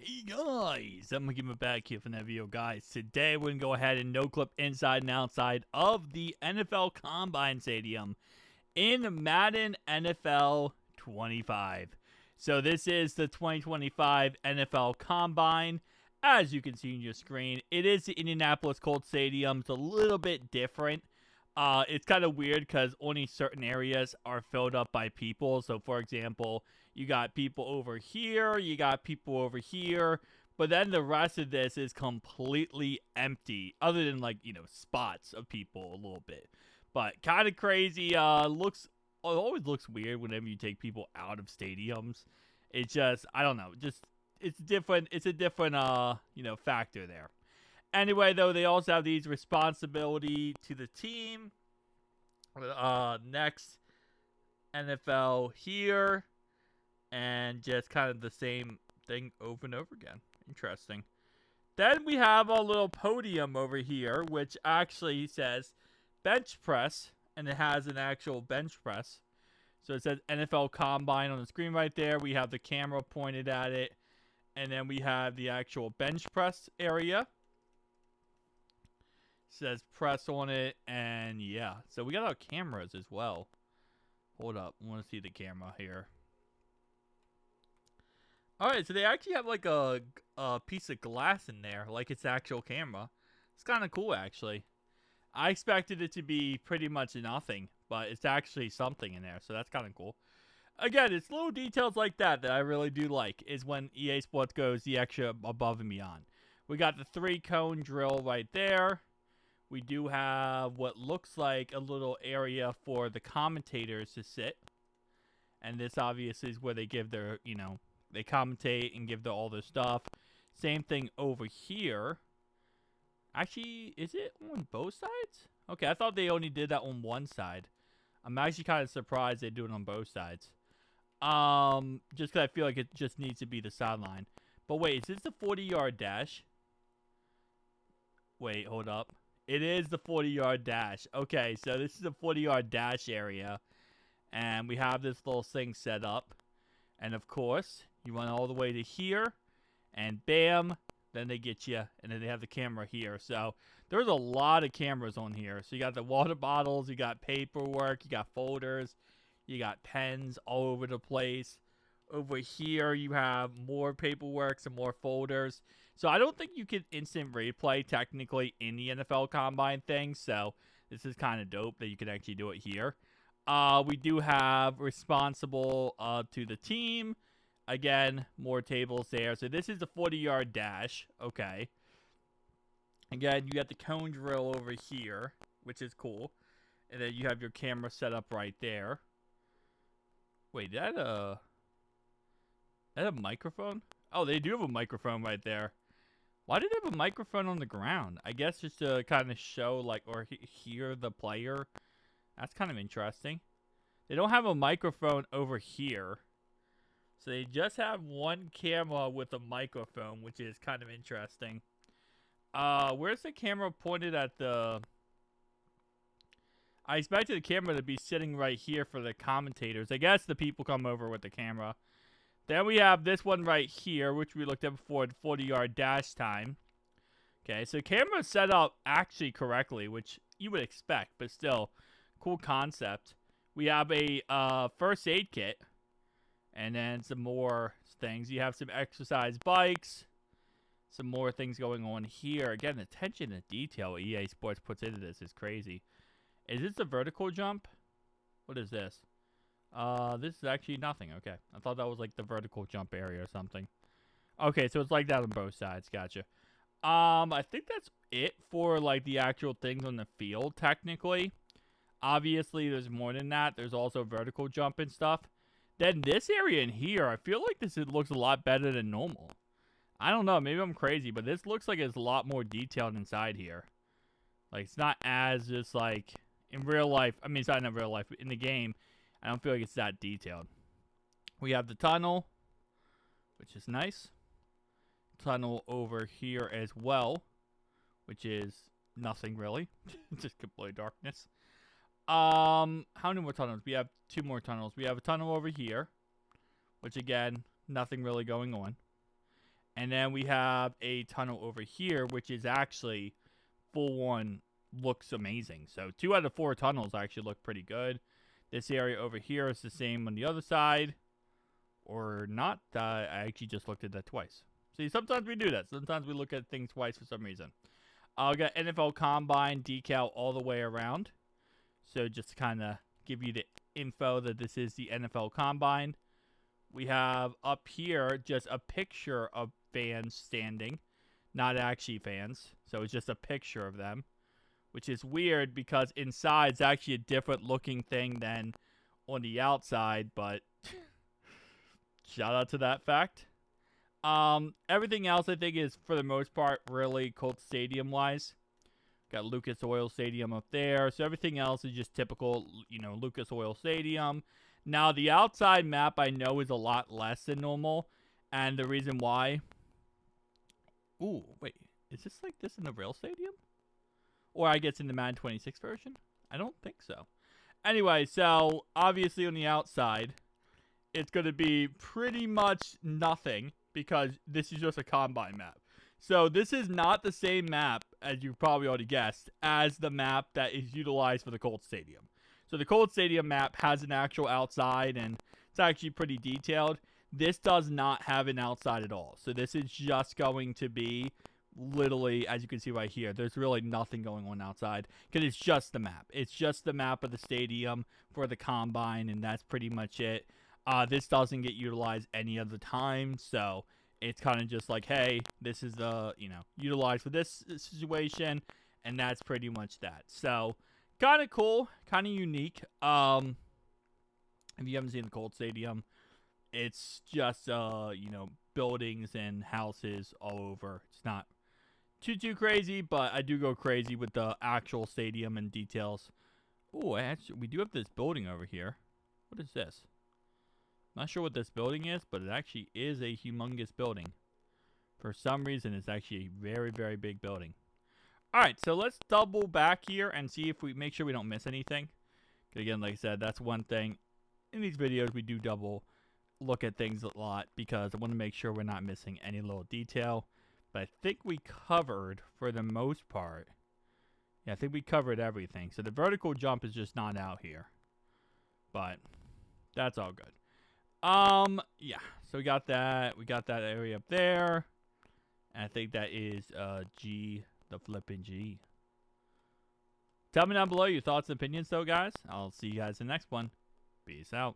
Hey guys, I'm gonna back here for that video, guys. Today we're gonna go ahead and no-clip inside and outside of the NFL Combine Stadium in Madden NFL 25. So this is the 2025 NFL Combine. As you can see on your screen, it is the Indianapolis Colts Stadium. It's a little bit different. It's kind of weird because only certain areas are filled up by people. So, for example, you got people over here, you got people over here, but then the rest of this is completely empty, other than spots of people a little bit. But kind of crazy. It always looks weird whenever you take people out of stadiums. It's just, I don't know, it's different. It's a different factor there. Anyway, though, they also have these responsibility to the team. Next, NFL here. And just kind of the same thing over and over again. Interesting. Then we have a little podium over here, which actually says bench press. And it has an actual bench press. So it says NFL Combine on the screen right there. We have the camera pointed at it. And then we have the actual bench press area. Says press on it, and yeah. So we got our cameras as well. Hold up. I want to see the camera here. Alright, so they actually have like a piece of glass in there, like it's the actual camera. It's kind of cool, actually. I expected it to be pretty much nothing, but it's actually something in there, so that's kind of cool. Again, it's little details like that I really do like, is when EA Sports goes the extra above and beyond. We got the 3-cone drill right there. We do have what looks like a little area for the commentators to sit. And this obviously is where they give their, they commentate and give all their stuff. Same thing over here. Actually, is it on both sides? Okay, I thought they only did that on one side. I'm actually kind of surprised they do it on both sides. Just because I feel like it just needs to be the sideline. But wait, is this the 40-yard dash? Wait, hold up. It is the 40-yard dash. Okay, so this is the 40-yard dash area. And we have this little thing set up. And of course, you run all the way to here. And bam, then they get you. And then they have the camera here. So there's a lot of cameras on here. So you got the water bottles, you got paperwork, you got folders, you got pens all over the place. Over here, you have more paperwork, some more folders. So I don't think you can instant replay technically in the NFL Combine thing. So this is kind of dope that you can actually do it here. We do have responsible to the team. Again, more tables there. So this is the 40-yard dash. Okay. Again, you got the cone drill over here, which is cool. And then you have your camera set up right there. Wait, that a microphone? Oh, they do have a microphone right there. Why do they have a microphone on the ground? I guess just to kind of show, or hear the player. That's kind of interesting. They don't have a microphone over here. So they just have one camera with a microphone, which is kind of interesting. Where's the camera pointed at the... I expected the camera to be sitting right here for the commentators. I guess the people come over with the camera. Then we have this one right here, which we looked at before, the 40-yard dash time. Okay, so camera set up actually correctly, which you would expect, but still, cool concept. We have a first aid kit, and then some more things. You have some exercise bikes, some more things going on here. Again, the attention to detail EA Sports puts into this is crazy. Is this a vertical jump? What is this? This is actually nothing. Okay. I thought that was like the vertical jump area or something. Okay, so it's like that on both sides. Gotcha. I think that's it for like the actual things on the field, technically. Obviously, there's more than that. There's also vertical jump and stuff. Then this area in here, I feel like this looks a lot better than normal. I don't know. Maybe I'm crazy, but this looks like it's a lot more detailed inside here. Like, it's not as just like in real life. I mean, it's not in real life, but in the game, I don't feel like it's that detailed. We have the tunnel, which is nice. Tunnel over here as well, which is nothing really. Just complete darkness. How many more tunnels? We have 2 more tunnels. We have a tunnel over here, which again, nothing really going on. And then we have a tunnel over here, which is actually full on looks amazing. So 2 out of 4 tunnels actually look pretty good. This area over here is the same on the other side. Or not. I actually just looked at that twice. See, sometimes we do that. Sometimes we look at things twice for some reason. I'll get NFL Combine decal all the way around. So just to kind of give you the info that this is the NFL Combine. We have up here just a picture of fans standing. Not actually fans. So it's just a picture of them. Which is weird because inside it's actually a different looking thing than on the outside. But shout out to that fact. Everything else I think is for the most part really Colts Stadium wise. Got Lucas Oil Stadium up there. So everything else is just typical, Lucas Oil Stadium. Now the outside map I know is a lot less than normal. And the reason why... Ooh, wait. Is this like this in the real stadium? Or I guess in the Madden 26 version? I don't think so. Anyway, so obviously on the outside, it's going to be pretty much nothing because this is just a combine map. So this is not the same map, as you probably already guessed, as the map that is utilized for the Colts Stadium. So the Colts Stadium map has an actual outside, and it's actually pretty detailed. This does not have an outside at all. So this is just going to be literally, as you can see right here, there's really nothing going on outside because it's just the map. It's just the map of the stadium for the combine, and that's pretty much it. This doesn't get utilized any other time, so it's kind of just like, hey, this is the, utilized for this situation, and that's pretty much that. So, kind of cool, kind of unique. If you haven't seen the Colts Stadium, it's just, buildings and houses all over. It's not too crazy, but I do go crazy with the actual stadium and details. Oh, actually, we do have this building over here. What is this? Not sure what this building is, but it actually is a humongous building. For some reason, it's actually a very, very big building. Alright, so let's double back here and see if we make sure we don't miss anything. Again, like I said, that's one thing. In these videos, we do double look at things a lot because I want to make sure we're not missing any little detail. But I think we covered, for the most part, yeah, I think we covered everything. So the vertical jump is just not out here. But that's all good. Yeah, so we got that area up there, and I think that is, G, the flippin' G. Tell me down below your thoughts and opinions, though, guys. I'll see you guys in the next one. Peace out.